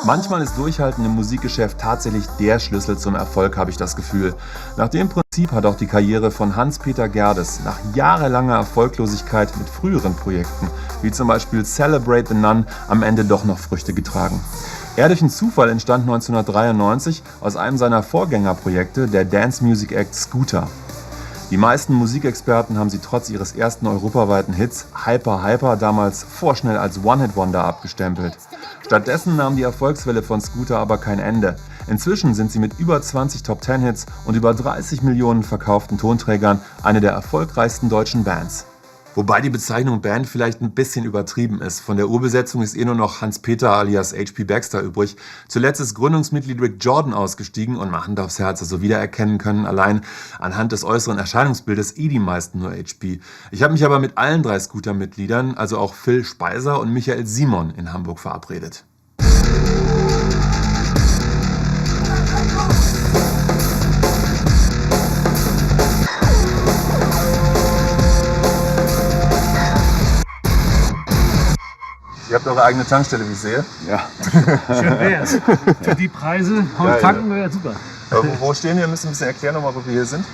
Manchmal ist Durchhalten im Musikgeschäft tatsächlich der Schlüssel zum Erfolg, habe ich das Gefühl. Nach dem Prinzip hat auch die Karriere von Hans-Peter Gerdes nach jahrelanger Erfolglosigkeit mit früheren Projekten, wie zum Beispiel Celebrate the Nun, am Ende doch noch Früchte getragen. Eher durch einen Zufall entstand 1993 aus einem seiner Vorgängerprojekte der Dance Music Act Scooter. Die meisten Musikexperten haben sie trotz ihres ersten europaweiten Hits Hyper Hyper damals vorschnell als One-Hit-Wonder abgestempelt. Stattdessen nahm die Erfolgswelle von Scooter aber kein Ende. Inzwischen sind sie mit über 20 Top-10-Hits und über 30 Millionen verkauften Tonträgern eine der erfolgreichsten deutschen Bands. Wobei die Bezeichnung Band vielleicht ein bisschen übertrieben ist. Von der Urbesetzung ist nur noch Hans-Peter alias H.P. Baxter übrig. Zuletzt ist Gründungsmitglied Rick Jordan ausgestiegen und Hand aufs Herz, also wiedererkennen können allein anhand des äußeren Erscheinungsbildes die meisten nur H.P. Ich habe mich aber mit allen 3 Scooter-Mitgliedern, also auch Phil Speiser und Michael Simon, in Hamburg verabredet. Ihr habt eure eigene Tankstelle, wie ich sehe. Ja. Schön wär's. Für die Preise, tanken wäre super. Wo stehen wir? Müssen ein bisschen erklären, nochmal, wo wir hier sind.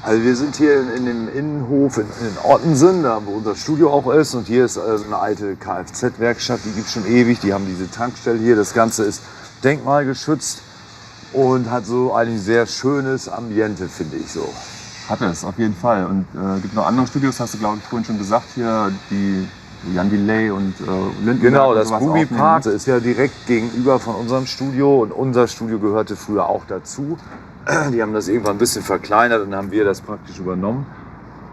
Also wir sind hier in dem Innenhof in Ottensen, da wo unser Studio auch ist. Und hier ist eine alte Kfz-Werkstatt, die gibt es schon ewig. Die haben diese Tankstelle hier. Das Ganze ist denkmalgeschützt und hat so ein sehr schönes Ambiente, finde ich so. Hat es, auf jeden Fall. Und gibt noch andere Studios, hast du, glaube ich, vorhin schon gesagt, hier die Jan Delay und Lindenberg. Genau, das Ruby Park ist ja direkt gegenüber von unserem Studio und unser Studio gehörte früher auch dazu. Die haben das irgendwann ein bisschen verkleinert und dann haben wir das praktisch übernommen.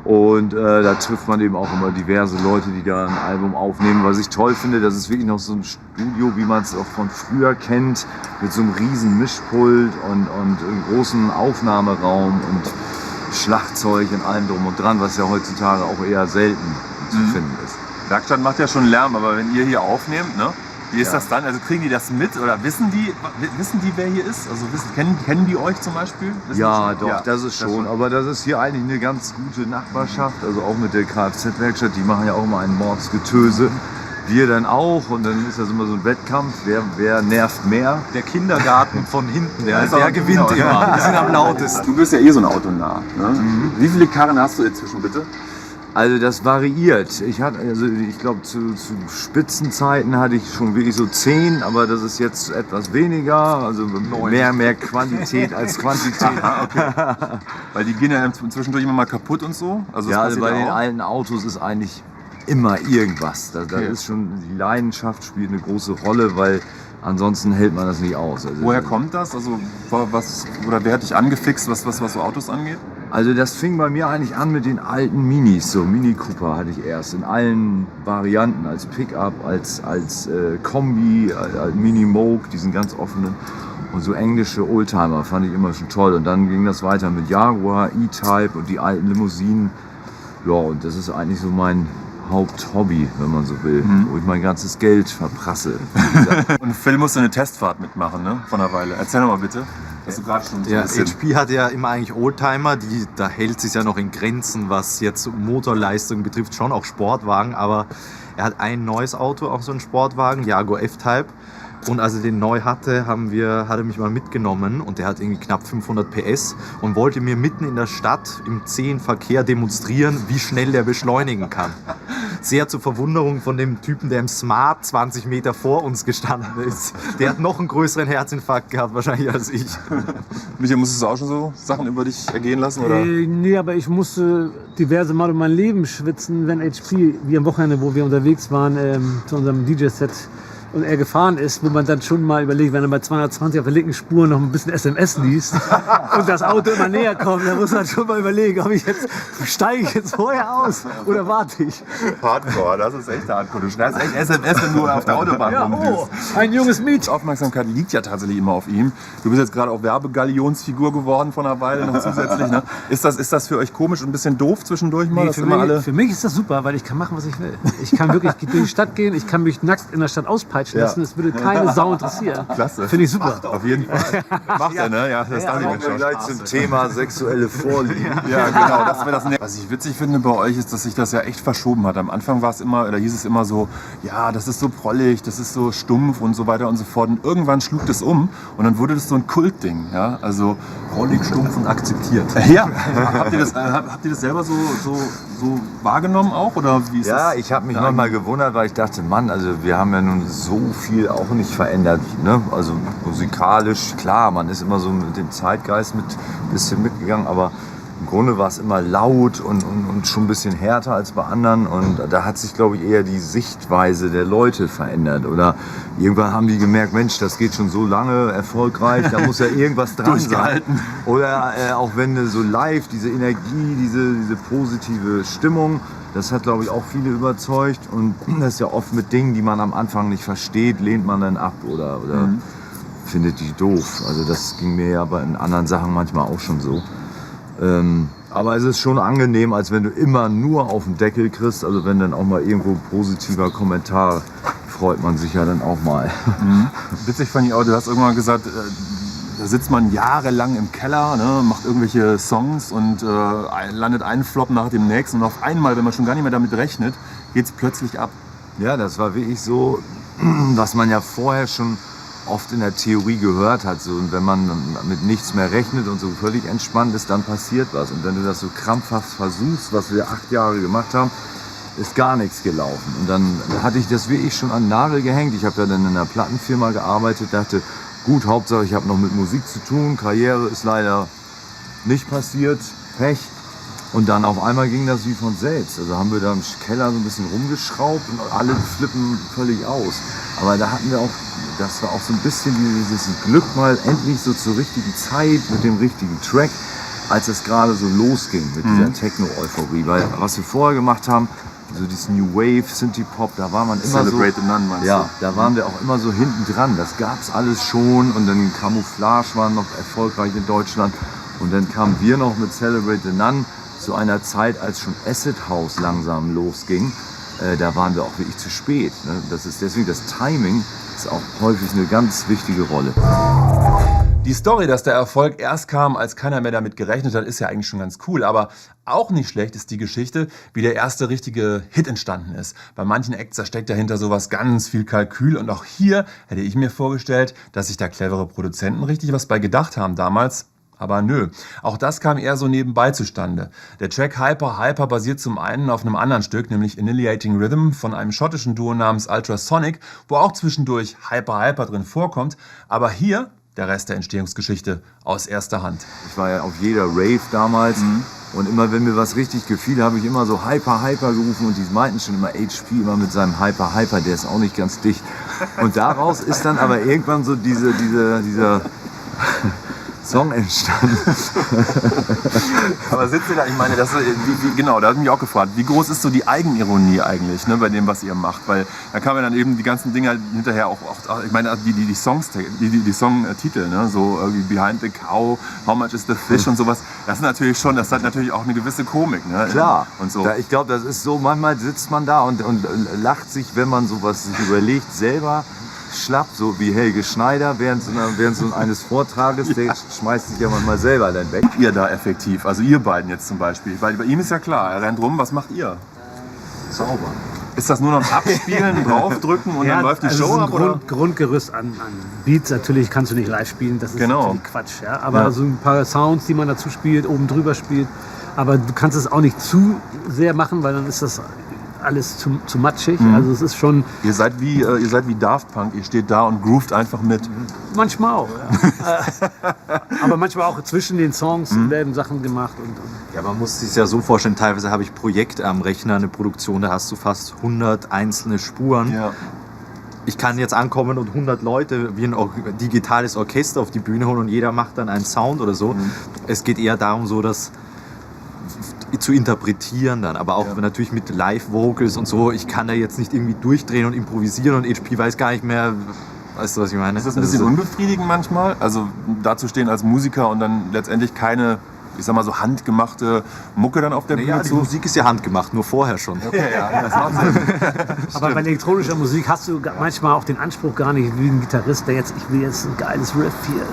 Und da trifft man eben auch immer diverse Leute, die da ein Album aufnehmen. Was ich toll finde, das ist wirklich noch so ein Studio, wie man es auch von früher kennt, mit so einem riesen Mischpult und einem großen Aufnahmeraum und Schlagzeug und allem drum und dran, was ja heutzutage auch eher selten zu finden ist. Werkstatt macht ja schon Lärm, aber wenn ihr hier aufnehmt, ne, wie ist das dann? Also kriegen die das mit oder wissen die, wer hier ist? Also kennen die euch zum Beispiel? Ja, doch, ja, das ist schon. Aber das ist hier eigentlich eine ganz gute Nachbarschaft. Also auch mit der Kfz-Werkstatt, die machen ja auch immer ein Mordsgetöse. Wir dann auch und dann ist das immer so ein Wettkampf, wer nervt mehr. Der Kindergarten von hinten, der gewinnt immer. Die sind am lautesten. Du bist ja eh so ein Autonah. Ne? Wie viele Karren hast du inzwischen bitte? Also das variiert. Ich glaube zu Spitzenzeiten hatte ich schon wirklich so 10, aber das ist jetzt etwas weniger. Also mehr Quantität als Quantität. Okay. Weil die gehen ja zwischendurch immer mal kaputt und so. Also bei den alten Autos ist eigentlich immer irgendwas. Da ist schon, die Leidenschaft spielt eine große Rolle, weil ansonsten hält man das nicht aus. Also, woher kommt das? Also wer hat dich angefixt, was so Autos angeht? Also das fing bei mir eigentlich an mit den alten Minis, so Mini Cooper hatte ich erst in allen Varianten, als Pickup, als Kombi, als Mini Moke, diesen ganz offenen und so englische Oldtimer fand ich immer schon toll und dann ging das weiter mit Jaguar, E-Type und die alten Limousinen. Ja, und das ist eigentlich so mein Haupthobby, wenn man so will, wo ich mein ganzes Geld verprasse. Und Phil musste eine Testfahrt mitmachen, ne? Von einer Weile. Erzähl doch mal bitte. So ja, HP hat ja immer eigentlich Oldtimer, da hält sich ja noch in Grenzen, was jetzt Motorleistung betrifft, schon auch Sportwagen, aber er hat ein neues Auto, auch so ein Sportwagen, Jaguar F-Type. Und als er den neu hatte, hat er mich mal mitgenommen und der hat irgendwie knapp 500 PS und wollte mir mitten in der Stadt im zähen Verkehr demonstrieren, wie schnell der beschleunigen kann. Sehr zur Verwunderung von dem Typen, der im Smart 20 Meter vor uns gestanden ist. Der hat noch einen größeren Herzinfarkt gehabt wahrscheinlich als ich. Michael, musstest du auch schon so Sachen über dich ergehen lassen? Oder? Nee, aber ich musste diverse Mal um mein Leben schwitzen, wenn HP, wie am Wochenende, wo wir unterwegs waren, zu unserem DJ-Set, und er gefahren ist, wo man dann schon mal überlegt, wenn er bei 220 auf der linken Spur noch ein bisschen SMS liest und das Auto immer näher kommt, dann muss man schon mal überlegen, steige ich jetzt vorher aus oder warte ich? Hardcore, das ist echt Hardcore. Du schreibst echt SMS, wenn du auf der Autobahn rumdüst. Ein junges Mädchen. Die Aufmerksamkeit liegt ja tatsächlich immer auf ihm. Du bist jetzt gerade auch Werbegalionsfigur geworden von einer Weile noch zusätzlich. Ne? Ist das für euch komisch und ein bisschen doof zwischendurch mal? Nee, für mich ist das super, weil ich kann machen, was ich will. Ich kann wirklich durch die Stadt gehen, ich kann mich nackt in der Stadt auspeitschen. durchpeitschen lassen. Es würde keine Sau interessieren. Klasse. Finde ich super. Auf jeden Fall. Macht er, ne? Ja, das dachte ich mir Kommen wir schon. gleich zum Thema sexuelle Vorlieben. Ja, genau. Das wäre das. Was ich witzig finde bei euch ist, dass sich das ja echt verschoben hat. Am Anfang war es immer, oder hieß es immer so, ja, das ist so prollig, das ist so stumpf und so weiter und so fort. Und irgendwann schlug das um und dann wurde das so ein Kultding. Ja, also Prollig, stumpf und akzeptiert. ja. Habt ihr das selber so wahrgenommen auch oder wie ist Ja, das? ich habe mich manchmal gewundert, weil ich dachte, Mann, also wir haben ja nun so viel auch nicht verändert. Ne? Also musikalisch, klar, man ist immer so mit dem Zeitgeist ein bisschen mitgegangen, aber im Grunde war es immer laut und schon ein bisschen härter als bei anderen. Und da hat sich, glaube ich, eher die Sichtweise der Leute verändert. Oder irgendwann haben die gemerkt, Mensch, das geht schon so lange erfolgreich, da muss ja irgendwas dran sein. Oder auch wenn so live, diese Energie, diese positive Stimmung, das hat, glaube ich, auch viele überzeugt. Und das ist ja oft mit Dingen, die man am Anfang nicht versteht, lehnt man dann ab oder findet die doof. Also das ging mir ja bei anderen Sachen manchmal auch schon so. Aber es ist schon angenehm, als wenn du immer nur auf den Deckel kriegst. Also wenn dann auch mal irgendwo ein positiver Kommentar, freut man sich ja dann auch mal. Witzig fand ich auch, du hast irgendwann gesagt, da sitzt man jahrelang im Keller, ne, macht irgendwelche Songs und landet einen Flop nach dem nächsten. Und auf einmal, wenn man schon gar nicht mehr damit rechnet, geht es plötzlich ab. Ja, das war wirklich so, was man ja vorher schon oft in der Theorie gehört hat. So, und wenn man mit nichts mehr rechnet und so völlig entspannt ist, dann passiert was. Und wenn du das so krampfhaft versuchst, was wir 8 Jahre gemacht haben, ist gar nichts gelaufen. Und dann hatte ich das wirklich schon an den Nagel gehängt. Ich habe ja dann in einer Plattenfirma gearbeitet, dachte, gut, Hauptsache ich habe noch mit Musik zu tun. Karriere ist leider nicht passiert, Pech. Und dann auf einmal ging das wie von selbst. Also haben wir da im Keller so ein bisschen rumgeschraubt und alle flippen völlig aus. Aber da hatten wir auch, das war auch so ein bisschen dieses Glück mal endlich so zur richtigen Zeit mit dem richtigen Track, als es gerade so losging mit dieser Techno-Euphorie. Weil was wir vorher gemacht haben, so dieses New Wave, Synthie-Pop, da war man immer Celebrate the Nun, meinst du? Ja, da waren wir auch immer so hinten dran. Das gab's alles schon und dann Camouflage war noch erfolgreich in Deutschland. Und dann kamen wir noch mit Celebrate the Nun zu einer Zeit, als schon Acid House langsam losging. Da waren wir auch wirklich zu spät. Ne? Das ist deswegen das Timing ist auch häufig eine ganz wichtige Rolle. Die Story, dass der Erfolg erst kam, als keiner mehr damit gerechnet hat, ist ja eigentlich schon ganz cool. Aber auch nicht schlecht ist die Geschichte, wie der erste richtige Hit entstanden ist. Bei manchen Acts, da steckt dahinter sowas ganz viel Kalkül. Und auch hier hätte ich mir vorgestellt, dass sich da clevere Produzenten richtig was bei gedacht haben damals. Aber nö, auch das kam eher so nebenbei zustande. Der Track Hyper Hyper basiert zum einen auf einem anderen Stück, nämlich Annihilating Rhythm von einem schottischen Duo namens Ultrasonic, wo auch zwischendurch Hyper Hyper drin vorkommt. Aber hier der Rest der Entstehungsgeschichte aus erster Hand. Ich war ja auf jeder Rave damals und immer wenn mir was richtig gefiel, habe ich immer so Hyper Hyper gerufen und die meinten schon immer HP immer mit seinem Hyper Hyper, der ist auch nicht ganz dicht. Und daraus ist dann aber irgendwann so dieser Song entstanden. Aber sitzt ihr da, ich meine, das, genau, da habe ich mich auch gefragt, wie groß ist so die Eigenironie eigentlich, ne, bei dem, was ihr macht? Weil da kamen dann eben die ganzen Dinge hinterher auch ich meine, die Songtitel, ne, so irgendwie Behind the Cow, How Much is the Fish und sowas, das hat natürlich auch eine gewisse Komik, ne? Klar, und so. Ich glaube, das ist so, manchmal sitzt man da und lacht sich, wenn man sowas sich überlegt, selber schlapp, so wie Helge Schneider während so eines Vortrages, der schmeißt sich ja manchmal selber dann weg. Ihr da effektiv, also ihr beiden jetzt zum Beispiel, weil bei ihm ist ja klar, er rennt rum, was macht ihr? Sauber. Ist das nur noch Abspielen, draufdrücken und dann läuft die Show ab? Oder? Grundgerüst an Beats, natürlich kannst du nicht live spielen, das ist natürlich Quatsch. Ja? Aber so ein paar Sounds, die man dazu spielt, oben drüber spielt, aber du kannst es auch nicht zu sehr machen, weil dann ist das alles zu matschig. Also es ist schon. Ihr seid wie Daft Punk, ihr steht da und groovt einfach mit. Manchmal auch, ja. Aber manchmal auch zwischen den Songs werden Sachen gemacht. Ja, man muss sich ja so vorstellen, teilweise habe ich Projekte am Rechner, eine Produktion, da hast du fast 100 einzelne Spuren. Ja. Ich kann jetzt ankommen und 100 Leute wie ein digitales Orchester auf die Bühne holen und jeder macht dann einen Sound oder so. Es geht eher darum, so das zu interpretieren dann, aber auch natürlich mit Live-Vocals und so. Ich kann da jetzt nicht irgendwie durchdrehen und improvisieren und HP weiß gar nicht mehr, weißt du, was ich meine? Ist das ein bisschen unbefriedigend manchmal? Also da zu stehen als Musiker und dann letztendlich keine, ich sag mal so handgemachte Mucke dann auf der Bühne Ja, die zu? Musik ist ja handgemacht, nur vorher schon. Okay, ja, das macht Sinn. Aber bei elektronischer Musik hast du manchmal auch den Anspruch gar nicht, wie ein Gitarrist, der jetzt, ich will jetzt ein geiles Riff hier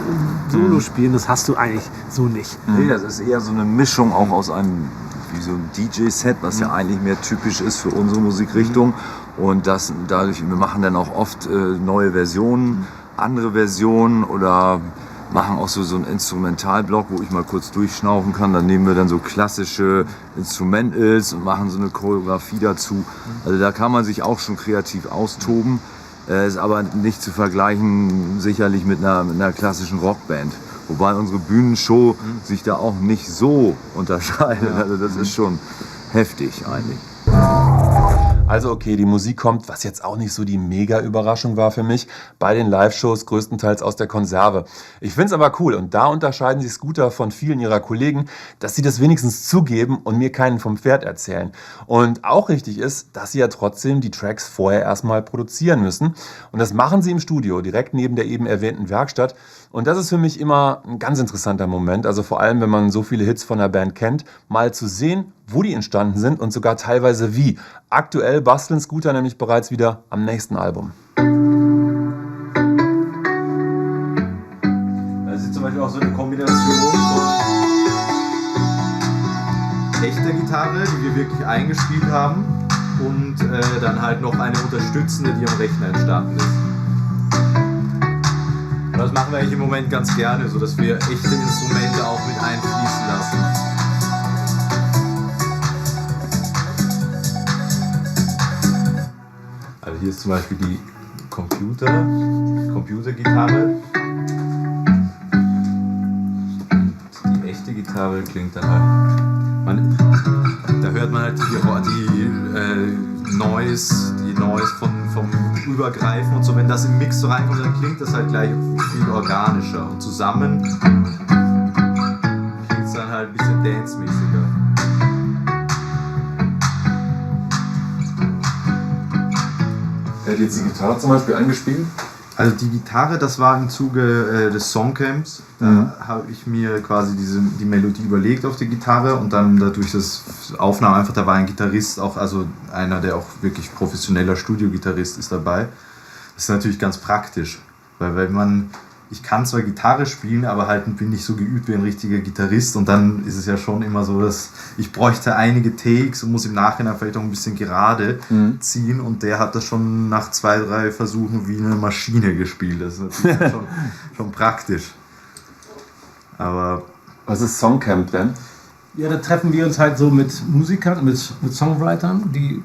Solo spielen, das hast du eigentlich so nicht. Nee, das ist eher so eine Mischung auch aus einem, wie so ein DJ-Set, was ja eigentlich mehr typisch ist für unsere Musikrichtung. Und dadurch, wir machen dann auch oft neue Versionen, andere Versionen oder machen auch so einen Instrumentalblock, wo ich mal kurz durchschnaufen kann. Dann nehmen wir dann so klassische Instrumentals und machen so eine Choreografie dazu. Also da kann man sich auch schon kreativ austoben. Ist aber nicht zu vergleichen sicherlich mit einer klassischen Rockband. Wobei unsere Bühnenshow sich da auch nicht so unterscheidet. Also das ist schon heftig eigentlich. Also okay, die Musik kommt, was jetzt auch nicht so die Mega-Überraschung war für mich, bei den Live-Shows größtenteils aus der Konserve. Ich finde es aber cool und da unterscheiden sich Scooter von vielen ihrer Kollegen, dass sie das wenigstens zugeben und mir keinen vom Pferd erzählen. Und auch richtig ist, dass sie ja trotzdem die Tracks vorher erstmal produzieren müssen. Und das machen sie im Studio, direkt neben der eben erwähnten Werkstatt. Und das ist für mich immer ein ganz interessanter Moment, also vor allem, wenn man so viele Hits von der Band kennt, mal zu sehen, wo die entstanden sind und sogar teilweise wie. Aktuell basteln Scooter nämlich bereits wieder am nächsten Album. Das ist zum Beispiel auch so eine Kombination von echter Gitarre, die wir wirklich eingespielt haben, und dann halt noch eine unterstützende, die am Rechner entstanden ist. Und das machen wir eigentlich im Moment ganz gerne, sodass wir echte Instrumente auch mit einfließen lassen. Also hier ist zum Beispiel die Computergitarre. Und die echte Gitarre klingt dann halt. Da hört man halt die Noise vom Übergreifen und so. Wenn das im Mix so reinkommt, dann klingt das halt gleich viel organischer. Und zusammen klingt es dann halt ein bisschen dance-mäßiger. Wer hat jetzt die Gitarre zum Beispiel eingespielt? Also die Gitarre, das war im Zuge des Songcamps. Da habe ich mir quasi die Melodie überlegt auf die Gitarre und dann dadurch das Aufnahmen einfach, da war ein Gitarrist auch, also einer, der auch wirklich professioneller Studiogitarrist ist dabei. Das ist natürlich ganz praktisch, weil ich kann zwar Gitarre spielen, aber halt bin nicht so geübt wie ein richtiger Gitarrist und dann ist es ja schon immer so, dass ich bräuchte einige Takes und muss im Nachhinein vielleicht auch ein bisschen gerade ziehen und der hat das schon nach 2, 3 Versuchen wie eine Maschine gespielt. Das ist natürlich schon praktisch. Aber Was ist Songcamp denn? Ja, da treffen wir uns halt so mit Musikern, mit Songwritern, die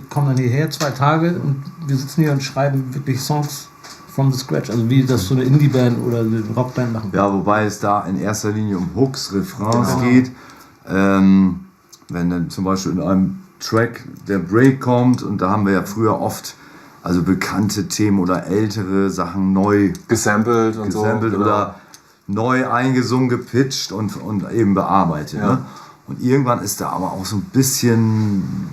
kommen dann hierher 2 Tage und wir sitzen hier und schreiben wirklich Songs from the scratch, also wie das so eine Indie-Band oder eine Rockband machen. Ja, wobei es da in erster Linie um Hooks, Refrains geht. Wenn dann zum Beispiel in einem Track der Break kommt und da haben wir ja früher oft also bekannte Themen oder ältere Sachen neu Gesampelt und gesampelt so. oder neu eingesungen, gepitcht und eben bearbeitet. Ja. Ne? Und irgendwann ist da aber auch so ein bisschen,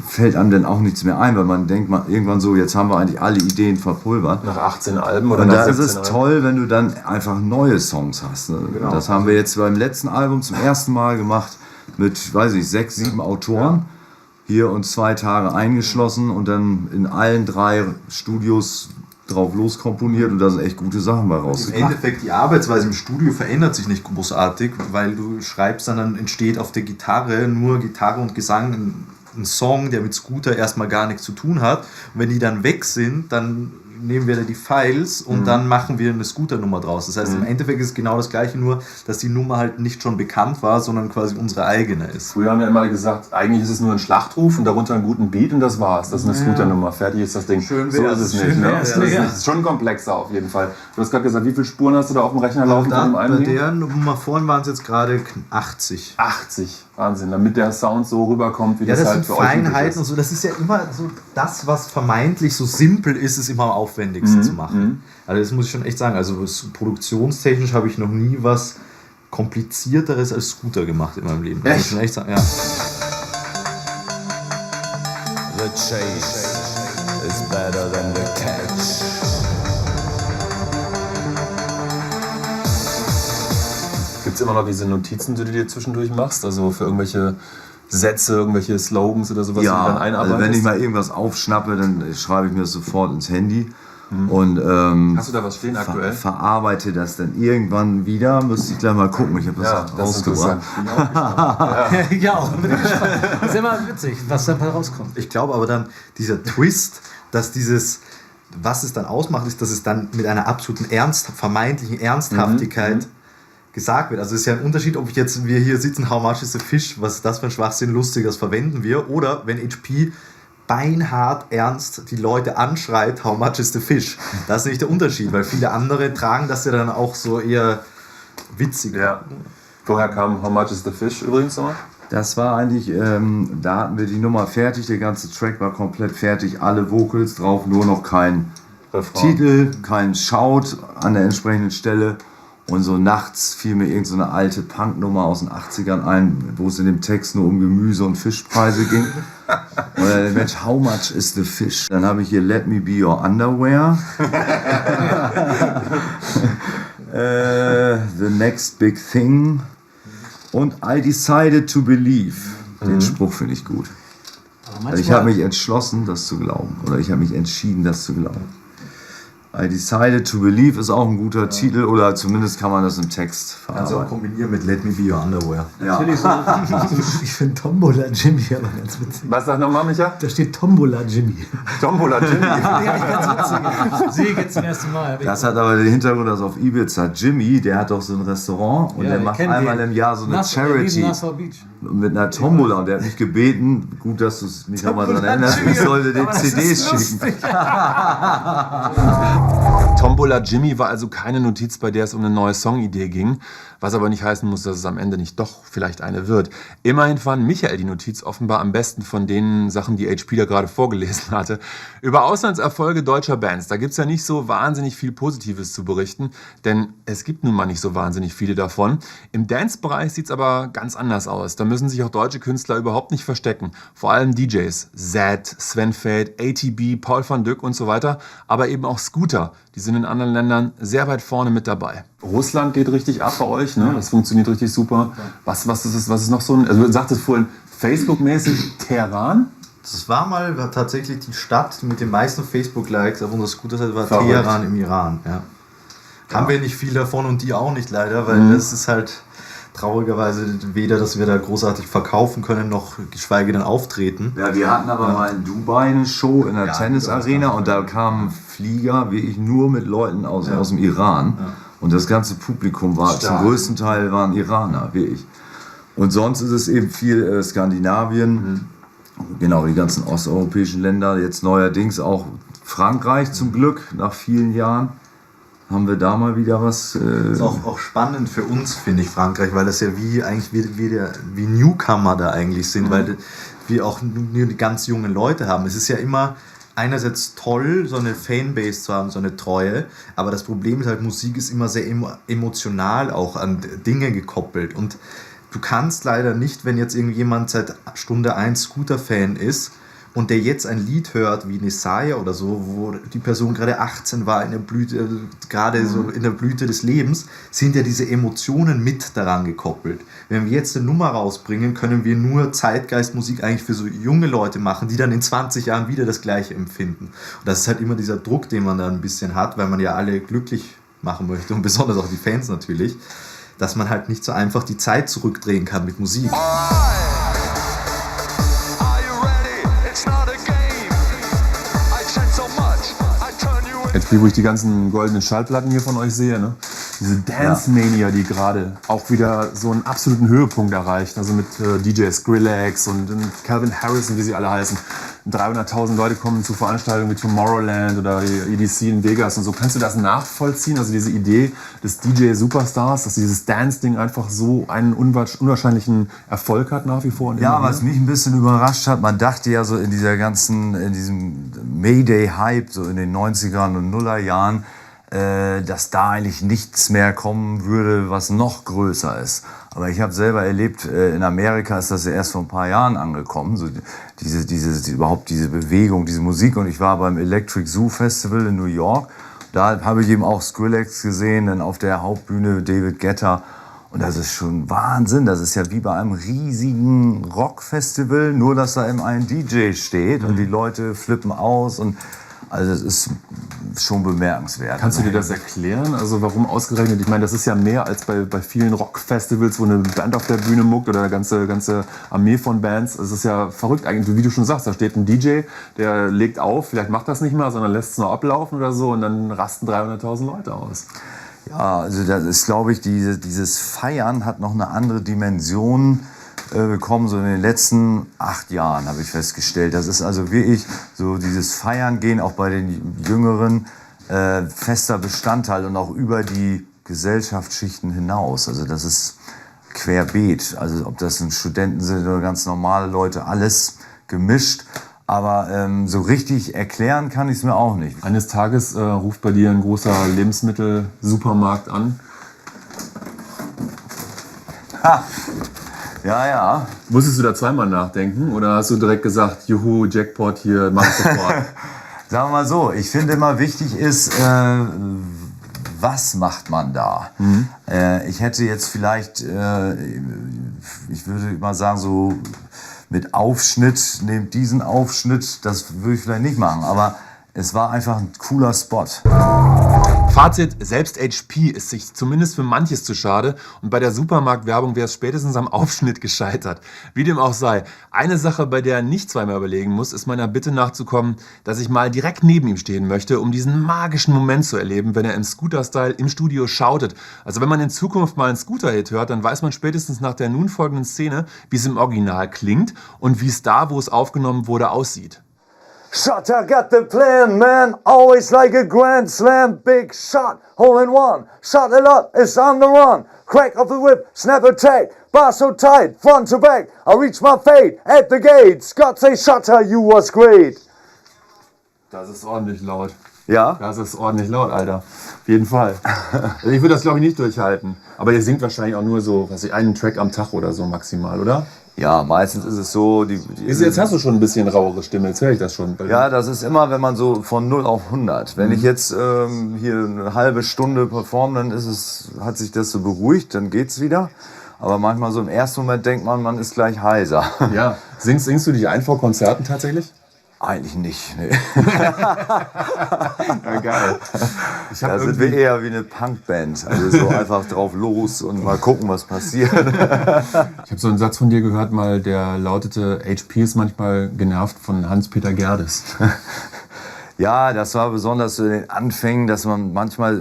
fällt einem dann auch nichts mehr ein, weil man denkt irgendwann so, jetzt haben wir eigentlich alle Ideen verpulvert. Nach 18 Alben oder Und nach da ist 17 es Alben. toll, wenn du dann einfach neue Songs hast. Ne? Genau. Das haben wir jetzt beim letzten Album zum ersten Mal gemacht mit, weiß ich, 6, 7 Autoren. Hier uns 2 Tage eingeschlossen und dann in allen 3 Studios drauf loskomponiert und da sind echt gute Sachen bei im rausgekommen. Endeffekt, die Arbeitsweise im Studio verändert sich nicht großartig, weil du schreibst, dann entsteht auf der Gitarre nur Gitarre und Gesang ein Song, der mit Scooter erstmal gar nichts zu tun hat. Und wenn die dann weg sind, dann nehmen wir da die Files und dann machen wir eine Scooter-Nummer draus. Das heißt, im Endeffekt ist es genau das Gleiche, nur dass die Nummer halt nicht schon bekannt war, sondern quasi unsere eigene ist. Früher haben wir immer gesagt, eigentlich ist es nur ein Schlachtruf und darunter einen guten Beat und das war's. Das ist eine Scooter-Nummer. Fertig ist das Ding. Schön so wär's. ist es nicht. Schön Ne? wär's. Das ist schon komplexer auf jeden Fall. Du hast gerade gesagt, wie viele Spuren hast du da auf dem Rechner laufen von dem Bei einen Ding? der Nummer vorhin waren es jetzt gerade 80. 80. Wahnsinn. Damit der Sound so rüberkommt, wie Ja, das das halt sind für euch üblich Feinheiten ist. und so. Das ist ja immer so, das, was vermeintlich so simpel ist, ist immer am aufwendigsten zu machen. Also das muss ich schon echt sagen. Also produktionstechnisch habe ich noch nie was komplizierteres als Scooter gemacht in meinem Leben. Das muss ich schon echt sagen. Ja. The chase is better than the catch. Gibt es immer noch diese Notizen, die du dir zwischendurch machst? Also für irgendwelche Sätze, irgendwelche Slogans oder sowas, die du dann einarbeitest? Also wenn ich mal irgendwas aufschnappe, dann schreibe ich mir das sofort ins Handy. Und hast du da was stehen aktuell? Verarbeite das dann irgendwann wieder. Müsste ich gleich mal gucken. Ich habe das rausgebracht. Ja, auch. Das ist immer witzig, was da rauskommt. Ich glaube aber dann, dieser Twist, dass was es dann ausmacht, ist, dass es dann mit einer absoluten vermeintlichen Ernsthaftigkeit gesagt wird. Also es ist ja ein Unterschied, ob wir hier sitzen, how much is the fish, was ist das für ein Schwachsinn, lustig, das verwenden wir, oder wenn HP beinhart ernst die Leute anschreit, how much is the fish. Das ist nicht der Unterschied, weil viele andere tragen das ja dann auch so eher witzig. Ja. Woher kam How Much is the Fish übrigens nochmal? Das war eigentlich, da hatten wir die Nummer fertig, der ganze Track war komplett fertig, alle Vocals drauf, nur noch kein Titel, kein Shout an der entsprechenden Stelle. Und so nachts fiel mir irgend so eine alte Punknummer aus den 80ern ein, wo es in dem Text nur um Gemüse und Fischpreise ging. Und der Mensch, how much is the fish? Dann habe ich hier Let me be your underwear. The next big thing. Und I decided to believe. Den Spruch finde ich gut. Also ich habe mich entschlossen, das zu glauben. Oder ich habe mich entschieden, das zu glauben. I decided to believe ist auch ein guter Titel, oder zumindest kann man das im Text verarbeiten. Kannst du auch kombinieren mit Let me be your underwear. Ja. Natürlich so. Ich finde Tombola Jimmy aber ganz witzig. Was sagt nochmal, Micha? Da steht Tombola Jimmy. Tombola Jimmy. Ja, ganz witzig. Sehe ich jetzt zum ersten Mal. Das hat aber den Hintergrund, dass auf Ibiza Jimmy, der hat doch so ein Restaurant und der macht einmal im Jahr so eine Charity mit einer Tombola, und der hat mich gebeten, gut, dass du mich nochmal daran erinnerst, ich sollte den CDs schicken. Tombola Jimmy war also keine Notiz, bei der es um eine neue Songidee ging, was aber nicht heißen muss, dass es am Ende nicht doch vielleicht eine wird. Immerhin fand Michael die Notiz offenbar am besten von den Sachen, die HP da gerade vorgelesen hatte. Über Auslandserfolge deutscher Bands, da gibt es ja nicht so wahnsinnig viel Positives zu berichten, denn es gibt nun mal nicht so wahnsinnig viele davon. Im Dance-Bereich sieht es aber ganz anders aus. Da müssen sich auch deutsche Künstler überhaupt nicht verstecken. Vor allem DJs, Zed, Sven Fade, ATB, Paul van Dyk und so weiter, aber eben auch Scooter. Die sind in anderen Ländern sehr weit vorne mit dabei. Russland geht richtig ab bei euch, ne? Das funktioniert richtig super. Was ist noch so ein, also du sagtest vorhin, Facebook-mäßig Teheran? Das war tatsächlich die Stadt mit den meisten Facebook-Likes auf unserer Scooter-Seite, war Teheran im Iran. Ja. Haben wir nicht viel davon und die auch nicht leider, weil das ist halt traurigerweise weder, dass wir da großartig verkaufen können, noch geschweige denn auftreten. Ja, wir hatten aber mal in Dubai eine Show in der Tennisarena und da kamen Flieger, wirklich nur mit Leuten aus dem Iran. Ja. Und das ganze Publikum war zum größten Teil waren Iraner, wirklich. Und sonst ist es eben viel Skandinavien, genau, die ganzen osteuropäischen Länder, jetzt neuerdings auch Frankreich zum Glück, nach vielen Jahren. Haben wir da mal wieder was? Das ist auch spannend für uns, finde ich, Frankreich, weil das ja wie Newcomer da eigentlich sind, weil wir auch nur die ganz jungen Leute haben. Es ist ja immer einerseits toll, so eine Fanbase zu haben, so eine Treue, aber das Problem ist halt, Musik ist immer sehr emotional auch an Dinge gekoppelt und du kannst leider nicht, wenn jetzt irgendjemand seit Stunde 1 Scooter-Fan ist, und der jetzt ein Lied hört wie Nesaya oder so, wo die Person gerade 18 war, in der Blüte, gerade so in der Blüte des Lebens, sind ja diese Emotionen mit daran gekoppelt. Wenn wir jetzt eine Nummer rausbringen, können wir nur Zeitgeistmusik eigentlich für so junge Leute machen, die dann in 20 Jahren wieder das Gleiche empfinden. Und das ist halt immer dieser Druck, den man da ein bisschen hat, weil man ja alle glücklich machen möchte und besonders auch die Fans natürlich, dass man halt nicht so einfach die Zeit zurückdrehen kann mit Musik. Jetzt, wo ich die ganzen goldenen Schallplatten hier von euch sehe, ne? Diese Dance-Mania, die gerade auch wieder so einen absoluten Höhepunkt erreicht. Also mit DJ Skrillex und Calvin Harris und wie sie alle heißen. 300.000 Leute kommen zu Veranstaltungen wie Tomorrowland oder die EDC in Vegas und so. Kannst du das nachvollziehen? Also diese Idee des DJ-Superstars, dass dieses Dance-Ding einfach so einen unwahrscheinlichen Erfolg hat nach wie vor? Ja, was mich ein bisschen überrascht hat, man dachte ja so in diesem Mayday-Hype, so in den 90ern und Nullerjahren, dass da eigentlich nichts mehr kommen würde, was noch größer ist. Aber ich habe selber erlebt, in Amerika ist das ja erst vor ein paar Jahren angekommen, so überhaupt diese Bewegung, diese Musik. Und ich war beim Electric Zoo Festival in New York. Da habe ich eben auch Skrillex gesehen, dann auf der Hauptbühne David Guetta. Und das ist schon Wahnsinn. Das ist ja wie bei einem riesigen Rockfestival, nur dass da eben ein DJ steht und die Leute flippen aus. Und also das ist schon bemerkenswert. Kannst du dir das erklären? Also warum ausgerechnet? Ich meine, das ist ja mehr als bei vielen Rockfestivals, wo eine Band auf der Bühne muckt oder eine ganze Armee von Bands. Es ist ja verrückt eigentlich, wie du schon sagst. Da steht ein DJ, der legt auf, vielleicht macht das nicht mal, sondern lässt es nur ablaufen oder so und dann rasten 300.000 Leute aus. Ja, also das ist, glaube ich, dieses Feiern hat noch eine andere Dimension bekommen, so in den letzten 8 Jahren, habe ich festgestellt. Das ist also wirklich so dieses Feiern gehen, auch bei den Jüngeren, fester Bestandteil und auch über die Gesellschaftsschichten hinaus. Also das ist querbeet. Also ob das Studenten sind oder ganz normale Leute, alles gemischt. Aber so richtig erklären kann ich es mir auch nicht. Eines Tages ruft bei dir ein großer Lebensmittelsupermarkt an. Ha! Ja, ja. Musstest du da zweimal nachdenken oder hast du direkt gesagt, juhu, Jackpot hier, mach ich sofort? Sagen wir mal so, ich finde immer wichtig ist, was macht man da? Ich hätte jetzt vielleicht, ich würde mal sagen, so mit Aufschnitt, nehmt diesen Aufschnitt, das würde ich vielleicht nicht machen, aber es war einfach ein cooler Spot. Fazit, selbst HP ist sich zumindest für manches zu schade und bei der Supermarktwerbung wäre es spätestens am Aufschnitt gescheitert. Wie dem auch sei, eine Sache, bei der er nicht zweimal überlegen muss, ist meiner Bitte nachzukommen, dass ich mal direkt neben ihm stehen möchte, um diesen magischen Moment zu erleben, wenn er im Scooter-Style im Studio shoutet. Also wenn man in Zukunft mal einen Scooter-Hit hört, dann weiß man spätestens nach der nun folgenden Szene, wie es im Original klingt und wie es da, wo es aufgenommen wurde, aussieht. Shot, I got the plan, man. Always like a grand slam. Big shot, hole in one. Shot a lot, it's on the run. Crack of the whip, snap attack. Bar so tight, front to back. I reach my fate at the gate. Scott say, Shutter, you was great. Das ist ordentlich laut. Ja? Das ist ordentlich laut, Alter. Auf jeden Fall. Also ich würde das, glaube ich, nicht durchhalten. Aber ihr singt wahrscheinlich auch nur so, was ich, einen Track am Tag oder so maximal, oder? Ja, meistens ist es so. Jetzt hast du schon ein bisschen rauere Stimme, jetzt höre ich das schon. Ja, das ist immer, wenn man so von 0 auf 100. Wenn ich jetzt hier eine halbe Stunde performe, dann hat sich das so beruhigt, dann geht's wieder. Aber manchmal so im ersten Moment denkt man ist gleich heiser. Ja. Singst du dich ein vor Konzerten tatsächlich? Eigentlich nicht, nee. Ja, geil. Da sind wir eher wie eine Punkband. Also so einfach drauf los und mal gucken, was passiert. Ich habe so einen Satz von dir gehört, mal, der lautete, HP ist manchmal genervt von Hans-Peter Gerdes. Ja, das war besonders in den Anfängen, dass man manchmal,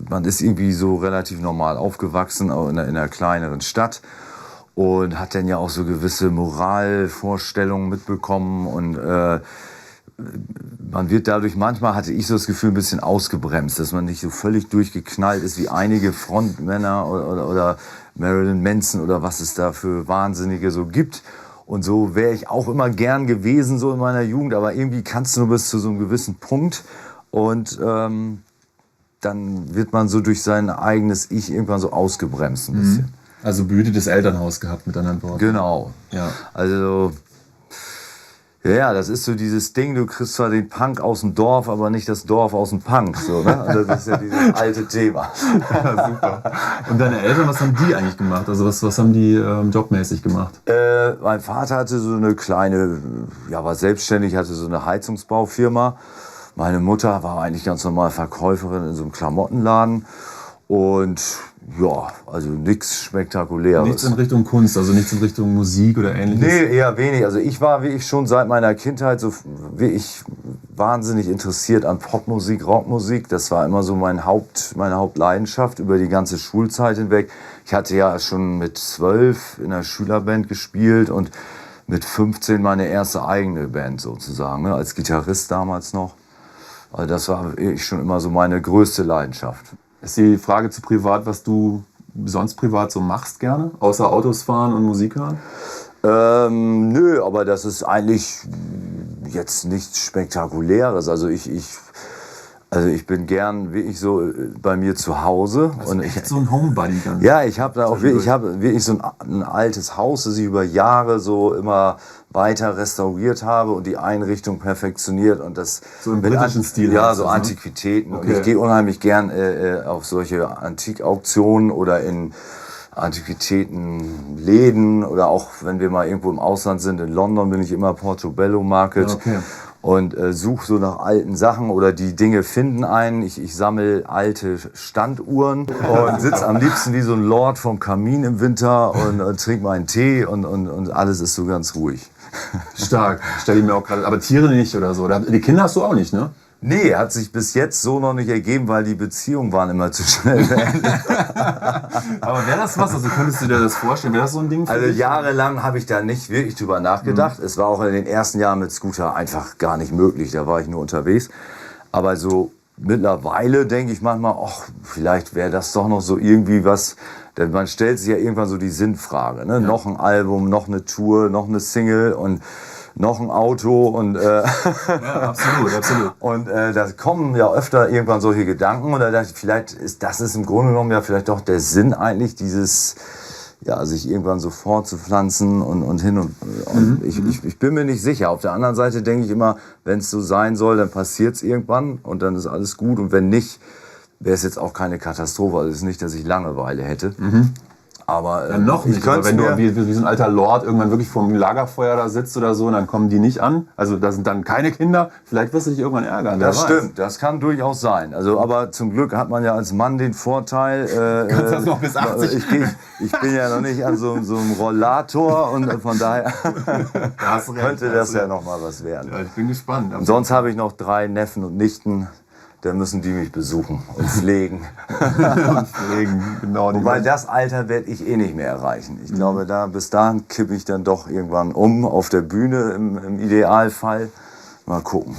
man ist irgendwie so relativ normal aufgewachsen, auch in einer kleineren Stadt. Und hat dann ja auch so gewisse Moralvorstellungen mitbekommen und man wird dadurch, manchmal hatte ich so das Gefühl, ein bisschen ausgebremst, dass man nicht so völlig durchgeknallt ist wie einige Frontmänner oder Marilyn Manson oder was es da für Wahnsinnige so gibt. Und so wäre ich auch immer gern gewesen, so in meiner Jugend, aber irgendwie kannst du nur bis zu so einem gewissen Punkt und dann wird man so durch sein eigenes Ich irgendwann so ausgebremst ein bisschen. Also behütetes Elternhaus gehabt, mit anderen Worten. Genau. Ja. Also, ja, das ist so dieses Ding, du kriegst zwar den Punk aus dem Dorf, aber nicht das Dorf aus dem Punk. So, ne? Also das ist ja dieses alte Thema. Ja, super. Und deine Eltern, was haben die eigentlich gemacht? Also was haben die jobmäßig gemacht? Mein Vater hatte so eine kleine, war selbstständig, hatte so eine Heizungsbaufirma. Meine Mutter war eigentlich ganz normal Verkäuferin in so einem Klamottenladen. Und ja, also nichts Spektakuläres. Nichts in Richtung Kunst, also nichts in Richtung Musik oder ähnliches? Nee, eher wenig. Also ich war wirklich schon seit meiner Kindheit so wirklich wahnsinnig interessiert an Popmusik, Rockmusik. Das war immer so meine Hauptleidenschaft über die ganze Schulzeit hinweg. Ich hatte ja schon mit 12 in einer Schülerband gespielt und mit 15 meine erste eigene Band sozusagen, ne, als Gitarrist damals noch. Also das war wirklich schon immer so meine größte Leidenschaft. Ist die Frage zu privat, was du sonst privat so machst gerne? Außer Autos fahren und Musik hören? Nö, aber das ist eigentlich jetzt nichts Spektakuläres. Also ich bin gern wirklich so bei mir zu Hause. Also und echt so ein Homebody dann? Ja, ich habe wirklich so ein altes Haus, das ich über Jahre so immer weiter restauriert habe und die Einrichtung perfektioniert und das so im britischen Stil. Ja, so Antiquitäten. Okay. Und ich gehe unheimlich gern auf solche Antikauktionen oder in Antiquitätenläden oder auch wenn wir mal irgendwo im Ausland sind, in London bin ich immer Portobello Market. Okay. Und suche so nach alten Sachen oder die Dinge finden einen. Ich sammle alte Standuhren und sitze am liebsten wie so ein Lord vom Kamin im Winter und trinke meinen Tee und alles ist so ganz ruhig. Stark, stelle ich mir auch gerade. Aber Tiere nicht oder so. Die Kinder hast du auch nicht, ne? Nee, hat sich bis jetzt so noch nicht ergeben, weil die Beziehungen waren immer zu schnell beendet. Aber wäre das was? Also könntest du dir das vorstellen? Wäre das so ein Ding für Also dich? jahrelang habe ich da nicht wirklich drüber nachgedacht. Es war auch in den ersten Jahren mit Scooter einfach gar nicht möglich. Da war ich nur unterwegs. Aber so mittlerweile denke ich manchmal, ach, vielleicht wäre das doch noch so irgendwie was. Denn man stellt sich ja irgendwann so die Sinnfrage. Ne? Ja. Noch ein Album, noch eine Tour, noch eine Single und noch ein Auto und ja, absolut, absolut. Und da kommen ja öfter irgendwann solche Gedanken und da dachte ich, vielleicht ist das im Grunde genommen ja vielleicht doch der Sinn eigentlich dieses, ja, sich irgendwann so fortzupflanzen und hin und ich bin mir nicht sicher. Auf der anderen Seite denke ich immer, wenn es so sein soll, dann passiert es irgendwann und dann ist alles gut und wenn nicht, wäre es jetzt auch keine Katastrophe. Also es ist nicht, dass ich Langeweile hätte. Aber ja, noch nicht, aber wenn du wie so ein alter Lord irgendwann wirklich vor dem Lagerfeuer da sitzt oder so und dann kommen die nicht an, also da sind dann keine Kinder, vielleicht wirst du dich irgendwann ärgern. Das stimmt, das kann durchaus sein. Also, aber zum Glück hat man ja als Mann den Vorteil, kannst das noch bis 80? Ich bin ja noch nicht an so einem Rollator und von daher könnte das ja noch mal was werden. Ja, ich bin gespannt. Und sonst habe ich noch 3 Neffen und Nichten. Dann müssen die mich besuchen und pflegen. Genau. Wobei das Alter werde ich eh nicht mehr erreichen. Ich glaube, bis dahin kippe ich dann doch irgendwann um auf der Bühne im Idealfall. Mal gucken.